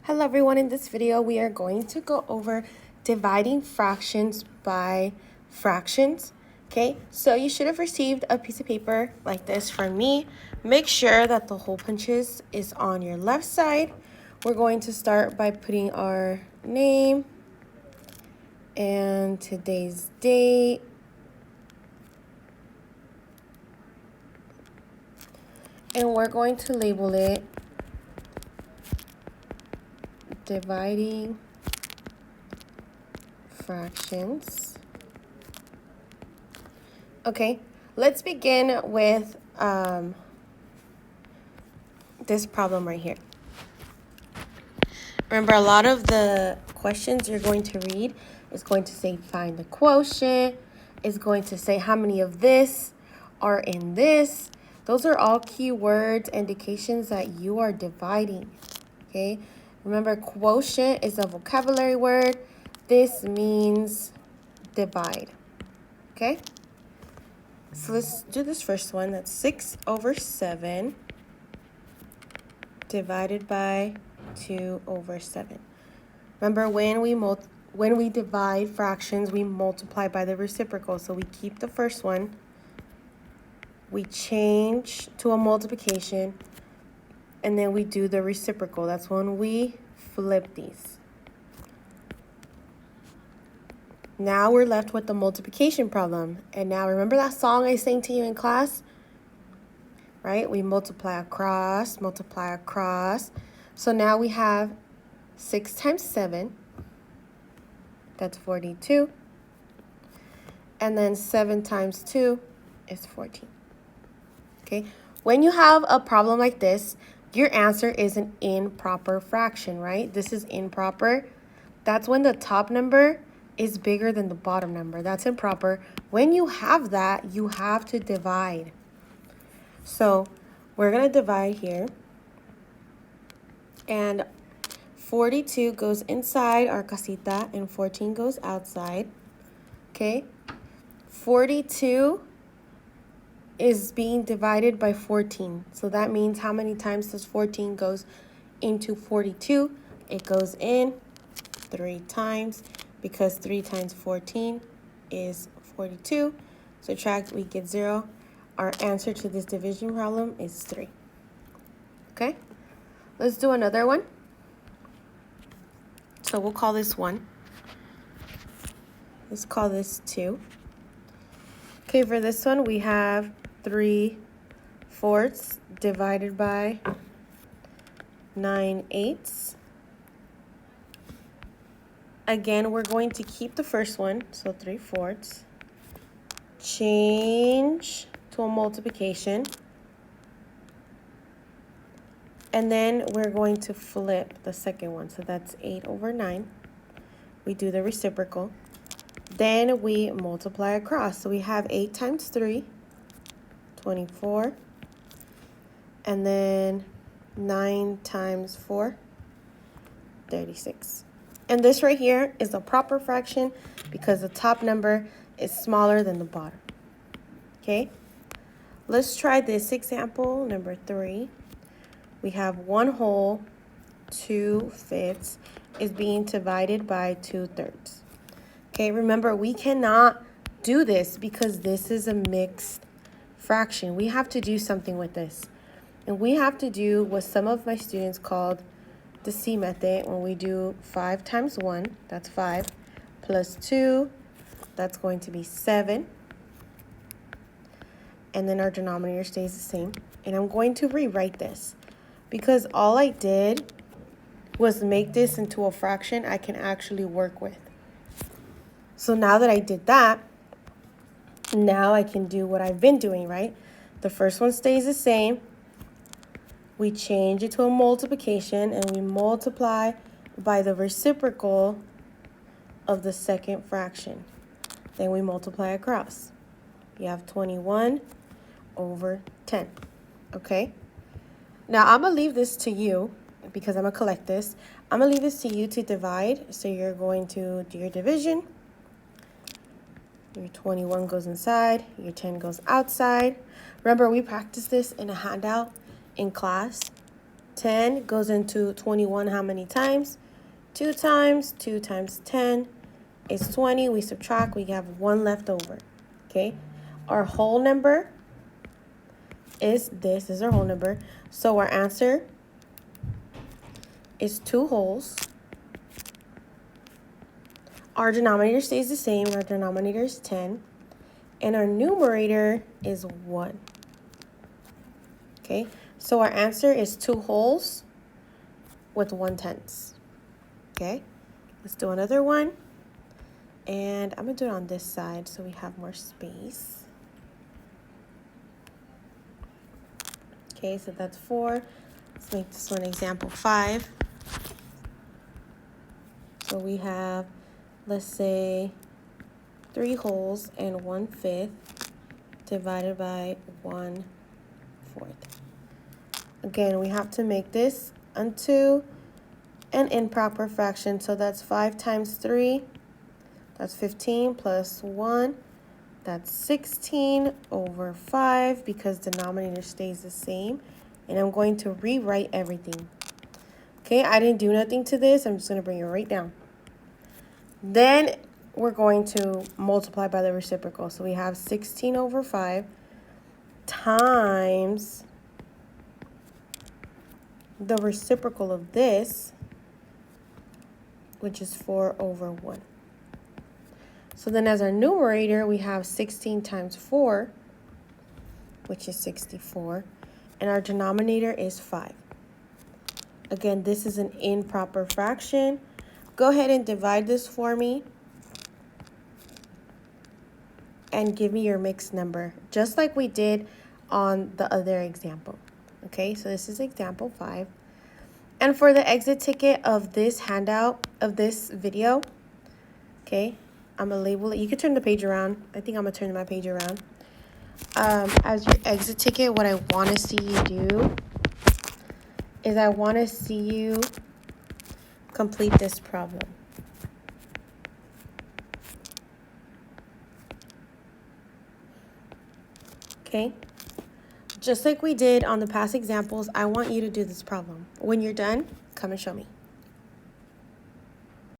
Hello everyone, in this video we are going to go over dividing fractions by fractions. Okay, so you should have received a piece of paper like this from me. Make sure that the hole punches is on your left side. We're going to start by putting our name and today's date. And we're going to label it dividing fractions. Okay, let's begin with this problem right here. Remember, a lot of the questions you're going to read is going to say find the quotient, is going to say how many of this are in this. Those are all keywords, indications that you are dividing, okay? Remember, quotient is a vocabulary word. This means divide, okay? So let's do this first one. That's 6/7 divided by 2/7. Remember, when we divide fractions, we multiply by the reciprocal. So we keep the first one, we change to a multiplication, and then we do the reciprocal. That's when we flip these. Now we're left with the multiplication problem. And now remember that song I sang to you in class? Right? We multiply across, multiply across. So now we have 6 times 7. That's 42. And then 7 times 2 is 14. Okay? When you have a problem like this, your answer is an improper fraction, right? This is improper. That's when the top number is bigger than the bottom number. That's improper. When you have that, you have to divide. So we're going to divide here. And 42 goes inside our casita and 14 goes outside. Okay? 42 is being divided by 14. So that means how many times does 14 goes into 42? It goes in 3 times, because 3 times 14 is 42. Subtract, we get 0. Our answer to this division problem is 3. Okay? Let's do another one. So we'll call this 1. Let's call this 2. Okay, for this one, we have 3/4 divided by 9/8. Again, we're going to keep the first one, so 3/4. Change to a multiplication. And then we're going to flip the second one. So that's 8/9. We do the reciprocal. Then we multiply across. So we have 8 times 3, 24. And then 9 times 4, 36. And this right here is a proper fraction because the top number is smaller than the bottom. Okay? Let's try this example, number 3. We have 1 whole, 2/5 is being divided by 2/3. Okay, remember, we cannot do this because this is a mixed fraction. We have to do something with this. And we have to do what some of my students called the C method, when we do 5 times 1, that's 5, plus 2, that's going to be 7. And then our denominator stays the same. And I'm going to rewrite this, because all I did was make this into a fraction I can actually work with. So now that I did that, now I can do what I've been doing, right? The first one stays the same. We change it to a multiplication, and we multiply by the reciprocal of the second fraction. Then we multiply across. You have 21/10, okay? Now, I'm going to leave this to you because I'm going to collect this. I'm going to leave this to you to divide. So you're going to do your division. Your 21 goes inside. Your 10 goes outside. Remember, we practiced this in a handout in class. 10 goes into 21 how many times? 2 times. 2 times 10 is 20. We subtract. We have 1 left over. Okay? Our whole number is this. This is our whole number. So our answer is 2 wholes. Our denominator stays the same. Our denominator is 10. And our numerator is 1. Okay? So our answer is 2 wholes with 1/10. Okay? Let's do another one. And I'm going to do it on this side so we have more space. Okay, so that's 4. Let's make this one example 5. So we have, let's say, 3 wholes and 1/5 divided by 1/4. Again, we have to make this into an improper fraction. So that's 5 times 3. That's 15 plus 1. That's 16 over 5 because denominator stays the same. And I'm going to rewrite everything. Okay, I didn't do nothing to this. I'm just going to bring it right down. Then we're going to multiply by the reciprocal. So we have 16 over 5 times the reciprocal of this, which is 4 over 1. So then as our numerator, we have 16 times 4, which is 64. And our denominator is 5. Again, this is an improper fraction. Go ahead and divide this for me. And give me your mixed number, just like we did on the other example. Okay, so this is example 5. And for the exit ticket of this handout, of this video, okay, I'm going to label it. You can turn the page around. I think I'm going to turn my page around. As your exit ticket, what I want to see you do is I want to see you complete this problem. Okay? Just like we did on the past examples, I want you to do this problem. When you're done, come and show me.